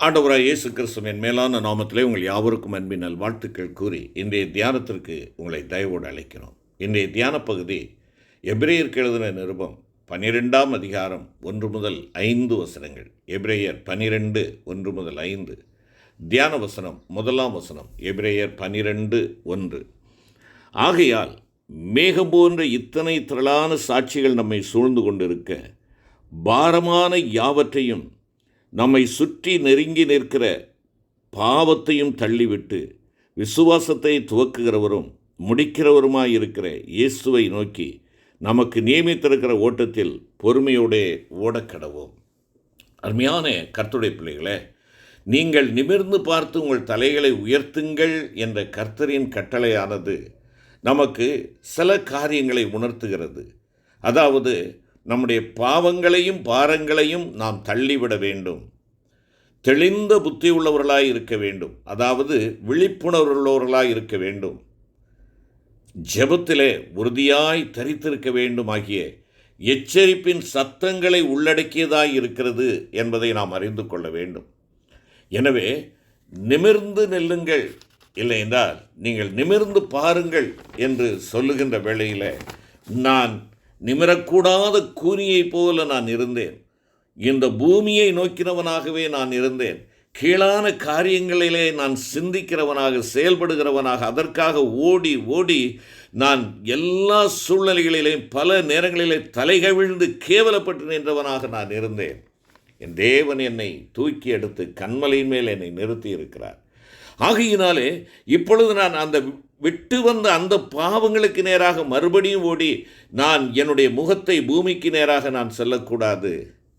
ஆண்டவராய் இயேசு கிறிஸ்துவின் மேலான நாமத்திலே உங்கள் யாவருக்கும் அன்பின் வாழ்த்துக்கள் கூறி இன்றைய தியானத்திற்கு உங்களை தயவோடு அழைக்கிறோம். இன்றைய தியான பகுதி எபிரேயருக்கு எழுதின நிருபம் 12ஆம் அதிகாரம் 1 முதல் 5 வசனங்கள். எபிரேயர் 12 1 முதல் 5. தியான வசனம், முதலாம் வசனம், எபிரேயர் 12:1. ஆகையால் மேகம் போன்ற இத்தனை திரளான சாட்சிகள் நம்மை சூழ்ந்து கொண்டிருக்க, பாரமான யாவற்றையும் நம்மை சுற்றி நெருங்கி நிற்கிற பாவத்தையும் தள்ளிவிட்டு விசுவாசத்தை துவக்குகிறவரும் முடிக்கிறவருமாயிருக்கிற இயேசுவை நோக்கி நமக்கு நியமித்திருக்கிற ஓட்டத்தில் பொறுமையோடே ஓடக்கடவோம். அருமையான கர்த்தருடைய பிள்ளைகளே, நீங்கள் நிமிர்ந்து பார்த்து உங்கள் தலைகளை உயர்த்துங்கள் என்ற கர்த்தரின் கட்டளையானது நமக்கு சில காரியங்களை உணர்த்துகிறது. அதாவது, நம்முடைய பாவங்களையும் பாரங்களையும் நாம் தள்ளிவிட வேண்டும். தெளிந்த புத்தி உள்ளவர்களாய் இருக்க வேண்டும். அதாவது விழிப்புணர்வுள்ளவர்களாய் இருக்க வேண்டும். ஜெபத்திலே உறுதியாய் தரித்திருக்க வேண்டும் ஆகிய எச்சரிப்பின் சத்தங்களை உள்ளடக்கியதாய் இருக்கிறது என்பதை நாம் அறிந்து கொள்ள வேண்டும். எனவே நிமிர்ந்து நில்லுங்கள், இல்லை என்றால் நீங்கள் நிமிர்ந்து பாருங்கள் என்று சொல்லுகின்ற வேளையில், நான் நிமிரக்கூடாத கூனியைப் போல நான் இருந்தேன். இந்த பூமியை நோக்கினவனாகவே நான் இருந்தேன். கீழான காரியங்களிலே நான் சிந்திக்கிறவனாக, செயல்படுகிறவனாக, அதற்காக ஓடி ஓடி நான் எல்லா சூழ்நிலைகளிலேயும் பல நேரங்களிலே தலைகவிழ்ந்து கேவலப்பட்டு நின்றவனாக நான் இருந்தேன். என் தேவன் என்னை தூக்கி எடுத்து கன்மலையின் மேல் என்னை நிறுத்தி இருக்கிறார். ஆகையினாலே இப்பொழுது நான் அந்த விட்டு வந்த அந்த பாவங்களுக்கு நேராக மறுபடியும் ஓடி நான் என்னுடைய முகத்தை பூமிக்கு நேராக நான் செல்லக்கூடாது.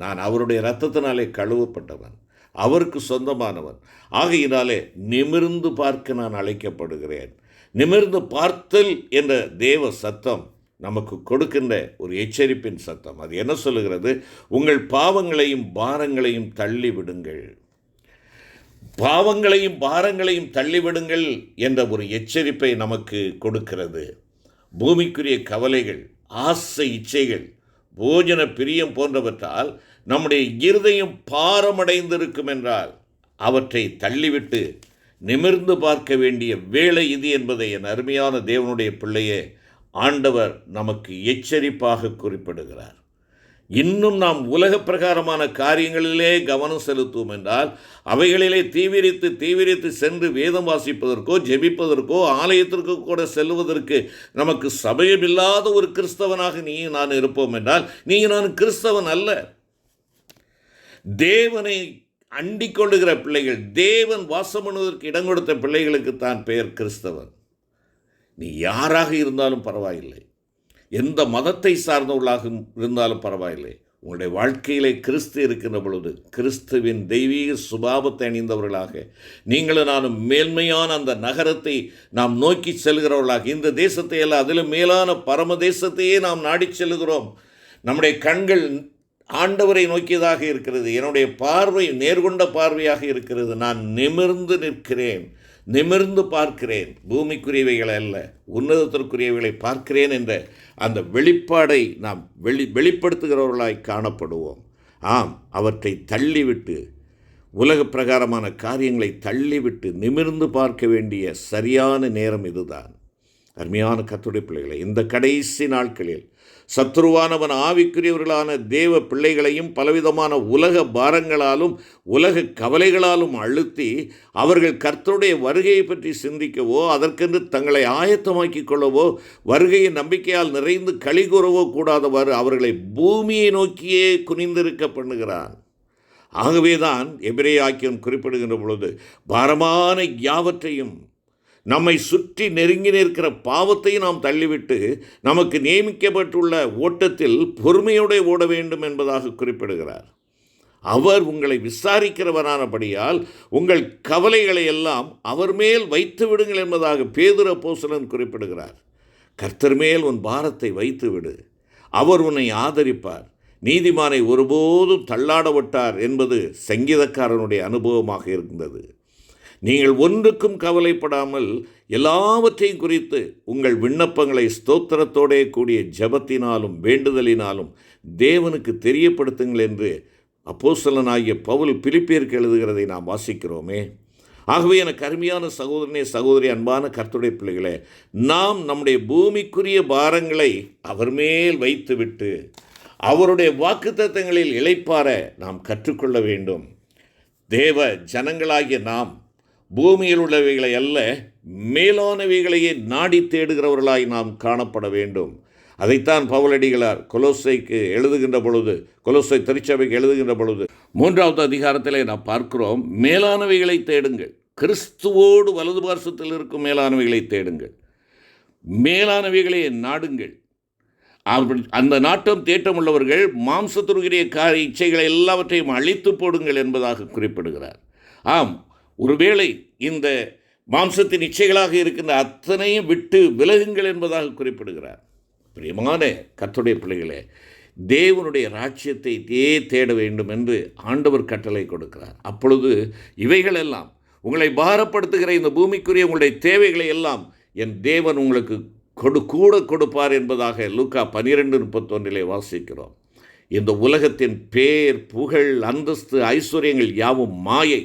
நான் அவருடைய இரத்தத்தினாலே கழுவப்பட்டவன், அவருக்கு சொந்தமானவன். ஆகையினாலே நிமிர்ந்து பார்க்க நான் அழைக்கப்படுகிறேன். நிமிர்ந்து பார்த்தல் என்ற தேவ சத்தம் நமக்கு கொடுக்கின்ற ஒரு எச்சரிப்பின் சத்தம். அது என்ன சொல்லுகிறது? உங்கள் பாவங்களையும் பாரங்களையும் தள்ளிவிடுங்கள். பாவங்களையும் பாரங்களையும் தள்ளிவிடுங்கள் என்ற ஒரு எச்சரிப்பை நமக்கு கொடுக்கிறது. பூமிக்குரிய கவலைகள், ஆசை இச்சைகள், போஜன பிரியம் போன்றவற்றால் நம்முடைய இருதயம் பாரமடைந்திருக்கும் என்றால் அவற்றை தள்ளிவிட்டு நிமிர்ந்து பார்க்க வேண்டிய வேளை இது என்பதை என் அருமையான தேவனுடைய பிள்ளையே ஆண்டவர் நமக்கு எச்சரிப்பாக குறிப்பிடுகிறார். இன்னும் நாம் உலக பிரகாரமான காரியங்களிலே கவனம் செலுத்துவோம் என்றால், அவைகளிலே தீவிரித்து சென்று வேதம் வாசிப்பதற்கோ ஜெபிப்பதற்கோ ஆலயத்திற்கு கூட செல்வதற்கு நமக்கு சபையில்லாத ஒரு கிறிஸ்தவனாக நீ நான் இருப்போம் என்றால், நீ நான் கிறிஸ்தவன் அல்ல. தேவனை அண்டிக் கொள்ளுகிற பிள்ளைகள், தேவன் வாசம் பண்ணுவதற்கு இடம் கொடுத்த பிள்ளைகளுக்கு தான் பெயர் கிறிஸ்தவன். நீ யாராக இருந்தாலும் பரவாயில்லை, எந்த மதத்தை சார்ந்தவர்களாக இருந்தாலும் பரவாயில்லை, உங்களுடைய வாழ்க்கையிலே கிறிஸ்து இருக்கின்ற பொழுது கிறிஸ்துவின் தெய்வீக சுபாவத்தை அணிந்தவர்களாக நீங்களும் நானும் மேன்மையான அந்த நகரத்தை நாம் நோக்கி செல்கிறவர்களாக, இந்த தேசத்தை எல்லாம் அதிலும் மேலான பரம தேசத்தையே நாம் நாடி செல்கிறோம். நம்முடைய கண்கள் ஆண்டவரை நோக்கியதாக இருக்கிறது. என்னுடைய பார்வை நேர்கொண்ட பார்வையாக இருக்கிறது. நான் நிமிர்ந்து நிற்கிறேன், நிமிர்ந்து பார்க்கிறேன். பூமிக்குரியவைகளை அல்ல, உன்னதத்திற்குரியவைகளை பார்க்கிறேன் என்ற அந்த வெளிப்பாடை நாம் வெளிப்படுத்துகிறவர்களாய் காணப்படுவோம். ஆம், அவற்றை தள்ளிவிட்டு, உலக பிரகாரமான காரியங்களை தள்ளிவிட்டு நிமிர்ந்து பார்க்க வேண்டிய சரியான நேரம் இதுதான். அருமையான கர்த்தருடைய பிள்ளைகளை, இந்த கடைசி நாட்களில் சத்துருவானவன் ஆவிக்குரியவர்களான தேவ பிள்ளைகளையும் பலவிதமான உலக பாரங்களாலும் உலக கவலைகளாலும் அழுத்தி அவர்கள் கர்த்தருடைய வருகையை பற்றி சிந்திக்கவோ, அதற்கென்று தங்களை ஆயத்தமாக்கி கொள்ளவோ, வருகையின் நம்பிக்கையால் நிறைந்து களி கூறவோ கூடாதவாறு அவர்களை பூமியை நோக்கியே குனிந்திருக்க பண்ணுகிறான். ஆகவேதான் எபிரேயாக்கியம் குறிப்பிடுகின்ற பொழுது, பாரமான யாவற்றையும் நம்மை சுற்றி நெருங்கி நிற்கிற பாவத்தையும் நாம் தள்ளிவிட்டு நமக்கு நியமிக்கப்பட்டுள்ள ஓட்டத்தில் பொறுமையோடு ஓட வேண்டும் என்பதாக குறிப்பிடுகிறார். அவர் உங்களை விசாரிக்கிறவரானபடியால் உங்கள் கவலைகளை எல்லாம் அவர் மேல் வைத்து விடுங்கள் என்பதாக பேதுரு அப்போஸ்தலன் குறிப்பிடுகிறார். கர்த்தர் மேல் உன் பாரத்தை வைத்து விடு, அவர் உன்னை ஆதரிப்பார். நீதிமானை ஒருபோதும் தள்ளாட விட்டார் என்பது சங்கீதக்காரனுடைய அனுபவமாக இருந்தது. நீங்கள் ஒன்றுக்கும் கவலைப்படாமல் எல்லாவற்றையும் குறித்து உங்கள் விண்ணப்பங்களை ஸ்தோத்திரத்தோடே கூடிய ஜெபத்தினாலும் வேண்டுதலினாலும் தேவனுக்கு தெரியப்படுத்துங்கள் என்று அப்போஸ்தலனாகிய பவுல் பிலிப்பியருக்கு எழுதுகிறதை நாம் வாசிக்கிறோமே. ஆகவே எனக்கு அருமையான சகோதரனே, சகோதரி, அன்பான கர்த்தருடைய பிள்ளைகளே, நாம் நம்முடைய பூமிக்குரிய பாரங்களை அவர் மேல் வைத்துவிட்டு அவருடைய வாக்குத்தத்தங்களில் இளைப்பாற நாம் கற்றுக்கொள்ள வேண்டும். தேவ ஜனங்களாகிய நாம் பூமியில் உள்ளவைகளை அல்ல, மேலானவைகளையே நாடி தேடுகிறவர்களாய் நாம் காணப்பட வேண்டும். அதைத்தான் பவுலடிகளார் கொலோசைக்கு எழுதுகின்ற பொழுது, கொலோசை திருச்சபைக்கு எழுதுகின்ற பொழுது 3வது அதிகாரத்திலே நாம் பார்க்கிறோம், மேலானவைகளை தேடுங்கள், கிறிஸ்துவோடு வலது பார்சத்தில் இருக்கும் மேலானவைகளை தேடுங்கள், மேலானவைகளை நாடுங்கள். அந்த நாட்டம் தேட்டம் உள்ளவர்கள் மாம்சத்திற்குரிய இச்சைகளை எல்லாவற்றையும் அழித்து போடுங்கள் என்பதாக குறிப்பிடுகிறார். ஆம், ஒருவேளை இந்த மாம்சத்தின் இச்சைகளாக இருக்கின்ற அத்தனையும் விட்டு விலகுங்கள் என்பதாக குறிப்பிடுகிறார். பிரியமான கர்த்தருடைய பிள்ளைகளே, தேவனுடைய ராஜ்யத்தை தேட வேண்டும் என்று ஆண்டவர் கட்டளை கொடுக்கிறார். அப்பொழுது இவைகளெல்லாம் உங்களை பாரப்படுத்துகிற இந்த பூமிக்குரிய உங்களுடைய தேவைகளை எல்லாம் என் தேவன் உங்களுக்கு கூட கொடுப்பார் என்பதாக லூக்கா 12:31 வாசிக்கிறோம். இந்த உலகத்தின் பேர், புகழ், அந்தஸ்து, ஐஸ்வர்யங்கள் யாவும் மாயை.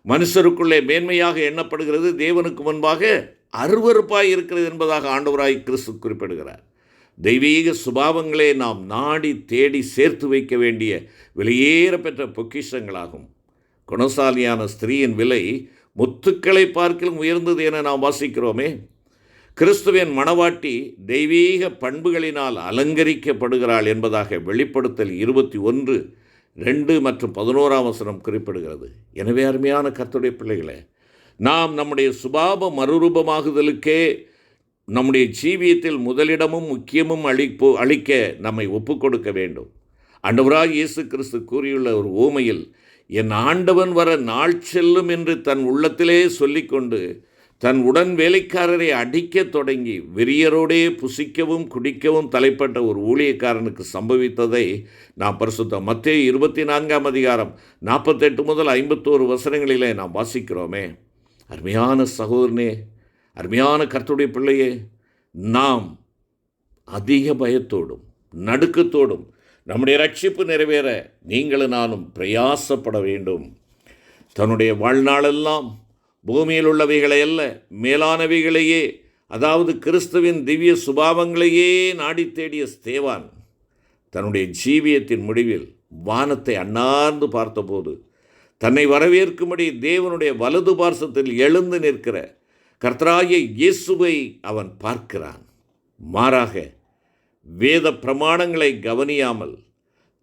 மனுஷருக்குள்ளே மேன்மையாக எண்ணப்படுகிறது, தேவனுக்கு முன்பாக அருவருப்பாய் இருக்கிறது என்பதாக ஆண்டவராய் கிறிஸ்து குறிப்பிடுகிறார். தெய்வீக சுபாவங்களே நாம் நாடி தேடி சேர்த்து வைக்க வேண்டிய விலையேற பெற்ற பொக்கிஷங்களாகும். குணசாலியான ஸ்திரீயின் விலை முத்துக்களை பார்க்கிலும் உயர்ந்தது என நாம் வாசிக்கிறோமே. கிறிஸ்துவின் மணவாட்டி தெய்வீக பண்புகளினால் அலங்கரிக்கப்படுகிறாள் என்பதாக வெளிப்படுத்தல் 21:2 மற்றும் 11 குறிப்பிடுகிறது. எனவே அருமையான கர்த்தருடைய பிள்ளைகளே, நாம் நம்முடைய சுபாவ மறுரூபமாகுதலுக்கே நம்முடைய ஜீவியத்தில் முதலிடமும் முக்கியமும் அளிக்க நம்மை ஒப்புக்கொடுக்க வேண்டும். ஆண்டவராய் இயேசு கிறிஸ்து கூறியுள்ள ஒரு ஊமையில், என் ஆண்டவன் வர நாள் செல்லும் என்று தன் உள்ளத்திலே சொல்லிக்கொண்டு தன் உடன் வேலைக்காரரை அடிக்கத் தொடங்கி வெறியரோடே புசிக்கவும் குடிக்கவும் தலைப்பட்ட ஒரு ஊழியக்காரனுக்கு சம்பவித்ததை நாம் பரிசுத்த மத்தேயு 24 48 முதல் 51 நாம் வாசிக்கிறோமே. அருமையான சகோதரனே, அருமையான கர்த்தருடைய பிள்ளையே, நாம் அதிக பயத்தோடும் நடுக்கத்தோடும் நம்முடைய ரட்சிப்பு நிறைவேற நீங்களும் நானும் பிரயாசப்பட வேண்டும். தன்னுடைய வாழ்நாளெல்லாம் பூமியில் உள்ளவைகளை அல்ல, மேலானவைகளையே, அதாவது கிறிஸ்துவின் திவ்ய சுபாவங்களையே நாடி தேடிய ஸ்தேவான் தன்னுடைய ஜீவியத்தின் முடிவில் வானத்தை அண்ணார்ந்து பார்த்தபோது தன்னை வரவேற்கும்படி தேவனுடைய வலது பார்சத்தில் எழுந்து நிற்கிற கர்த்தராகிய இயேசுவை அவன் பார்க்கிறான். மாறாக வேத பிரமாணங்களை கவனியாமல்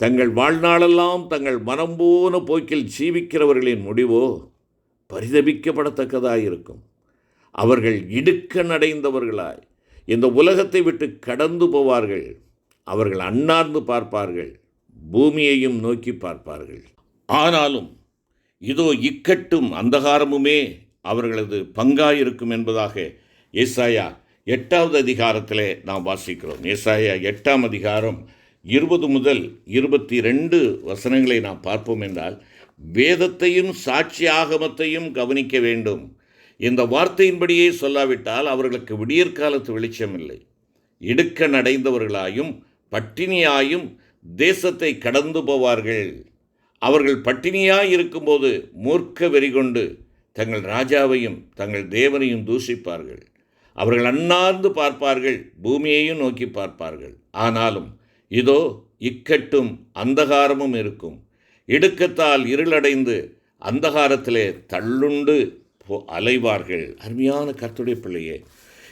தங்கள் வாழ்நாளெல்லாம் தங்கள் மனம் போன போக்கில் ஜீவிக்கிறவர்களின் முடிவோ பரிதபிக்கப்படத்தக்கதாயிருக்கும். அவர்கள் இடுக்கணடைந்தவர்களாய் இந்த உலகத்தை விட்டு கடந்து போவார்கள். அவர்கள் அண்ணார்ந்து பார்ப்பார்கள், பூமியையும் நோக்கி பார்ப்பார்கள். ஆனாலும் இதோ இக்கட்டும் அந்தகாரமுமே அவர்களது பங்காயிருக்கும் என்பதாக ஏசாயா 8வது அதிகாரத்திலே நாம் வாசிக்கிறோம். ஏசாயா 8ஆம் அதிகாரம் 20 முதல் 22 நாம் பார்ப்போம் என்றால், வேதத்தையும் சாட்சி ஆகமத்தையும் கவனிக்க வேண்டும். இந்த வார்த்தையின்படியே சொல்லாவிட்டால் அவர்களுக்கு விடியற்காலத்து வெளிச்சம் இல்லை. இடுக்கணடைந்தவர்களாயும் பட்டினியாயும் தேசத்தை கடந்து போவார்கள். அவர்கள் பட்டினியாய் இருக்கும்போது மூர்க்க வெறி கொண்டு தங்கள் ராஜாவையும் தங்கள் தேவனையும் தூஷிப்பார்கள். அவர்கள் அண்ணார்ந்து பார்ப்பார்கள், பூமியையும் நோக்கி பார்ப்பார்கள். ஆனாலும் இதோ இக்கட்டும் அந்தகாரமும் இருக்கும். இடுக்கத்தால் இருளடைந்து அந்தகாரத்திலே தள்ளுண்டு அலைவார்கள். அருமையான கர்த்தருடைய பிள்ளையே,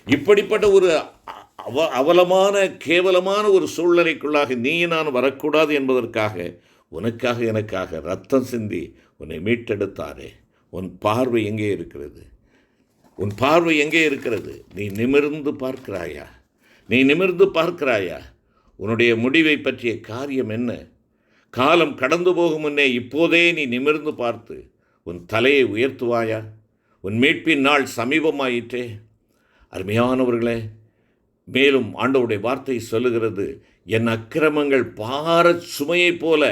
இப்படிப்பட்ட ஒரு அவலமான கேவலமான ஒரு சூழ்நிலைக்குள்ளாக நீ நான் வரக்கூடாது என்பதற்காக உனக்காக எனக்காக ரத்தம் சிந்தி உன்னை மீட்டெடுத்தாரே. உன் பார்வை எங்கே இருக்கிறது? உன் பார்வை எங்கே இருக்கிறது? நீ நிமிர்ந்து பார்க்கிறாயா? நீ நிமிர்ந்து பார்க்கிறாயா? உன்னுடைய முடிவை பற்றிய காரியம் என்ன? காலம் கடந்து போகும் முன்னே இப்போதே நீ நிமிர்ந்து பார்த்து உன் தலையை உயர்த்துவாயா? உன் மீட்பின் நாள் சமீபமாயிற்றே. அருமையானவர்களே, மேலும் ஆண்டவருடைய வார்த்தை சொல்லுகிறது, என் அக்கிரமங்கள் பாரச் சுமையைப் போல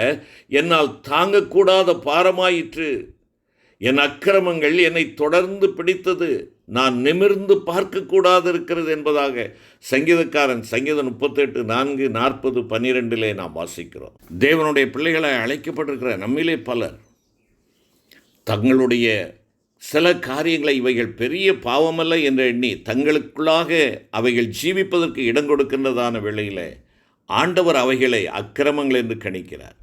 என்னால் தாங்கக்கூடாத பாரமாயிற்று. என் அக்கிரமங்கள் என்னை தொடர்ந்து பிடித்தது, நான் நிமிர்ந்து பார்க்கக்கூடாது இருக்கிறது என்பதாக சங்கீதக்காரன் சங்கீதம் 38:4, 40, 12 நாம் வாசிக்கிறோம். தேவனுடைய பிள்ளைகளை அழைக்கப்பட்டிருக்கிற நம்மிலே பலர் தங்களுடைய சில காரியங்களை இவைகள் பெரிய பாவமல்ல என்று எண்ணி தங்களுக்குள்ளாக அவைகள் ஜீவிப்பதற்கு இடம் கொடுக்கின்றதான வேளையில் ஆண்டவர் அவைகளை அக்கிரமங்கள் என்று கணிக்கிறார்.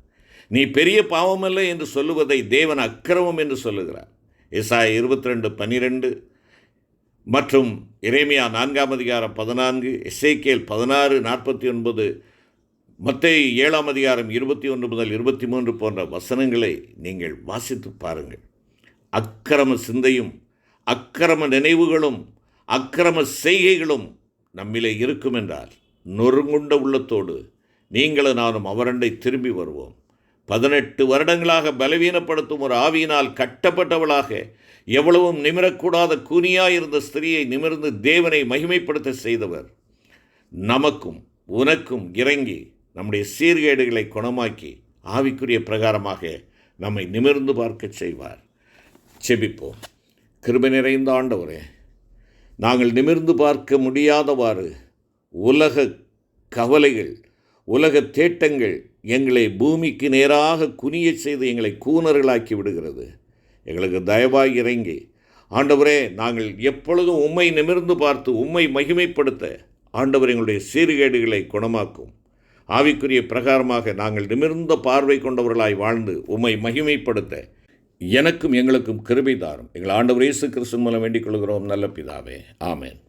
நீ பெரிய பாவமல்ல என்று சொல்லுவதை தேவன் அக்கிரமம் என்று சொல்லுகிறார். எசாயா 22:12 மற்றும் எரேமியா 4:14, எசேக்கியேல் 16:49, மத்தேயு 7:21 முதல் 23 போன்ற வசனங்களை நீங்கள் வாசித்து பாருங்கள். அக்கிரம சிந்தையும் அக்கிரம நினைவுகளும் அக்கிரம செய்கைகளும் நம்மிலே இருக்கும் என்றால் நொறுங்குண்ட உள்ளத்தோடு நீங்களும் நானும் அவரண்டை திரும்பி வருவோம். 18 வருடங்களாக பலவீனப்படுத்தும் ஒரு ஆவியினால் கட்டப்பட்டவளாக எவ்வளவும் நிமிரக்கூடாத கூனியாயிருந்த ஸ்திரியை நிமிர்ந்து தேவனை மகிமைப்படுத்த செய்தவர் நமக்கும் உனக்கும் இறங்கி நம்முடைய சீர்கேடுகளை குணமாக்கி ஆவிக்குரிய பிரகாரமாக நம்மை நிமிர்ந்து பார்க்க செய்வார். செபிப்போம். கிருபை நிறைந்த ஆண்டவரே, நாங்கள் நிமிர்ந்து பார்க்க முடியாதவாறு உலக கவலைகள், உலக தேட்டங்கள் எங்களை பூமிக்கு நேராக குனிய செய்து எங்களை கூனர்களாக்கி விடுகிறது. எங்களுக்கு தயவாய் இறங்கி ஆண்டவரே, நாங்கள் எப்பொழுதும் உம்மை நிமிர்ந்து பார்த்து உம்மை மகிமைப்படுத்த ஆண்டவர் எங்களுடைய சீர்கேடுகளை குணமாக்கும். ஆவிக்குரிய பிரகாரமாக நாங்கள் நிமிர்ந்த பார்வை கொண்டவர்களாய் வாழ்ந்து உம்மை மகிமைப்படுத்த எனக்கும் எங்களுக்கும் கிருபை தாரும். எங்கள் ஆண்டவர் இயேசு கிறிஸ்து மூலம் வேண்டிக் கொள்கிறோம் நல்ல பிதாவே. ஆமென்.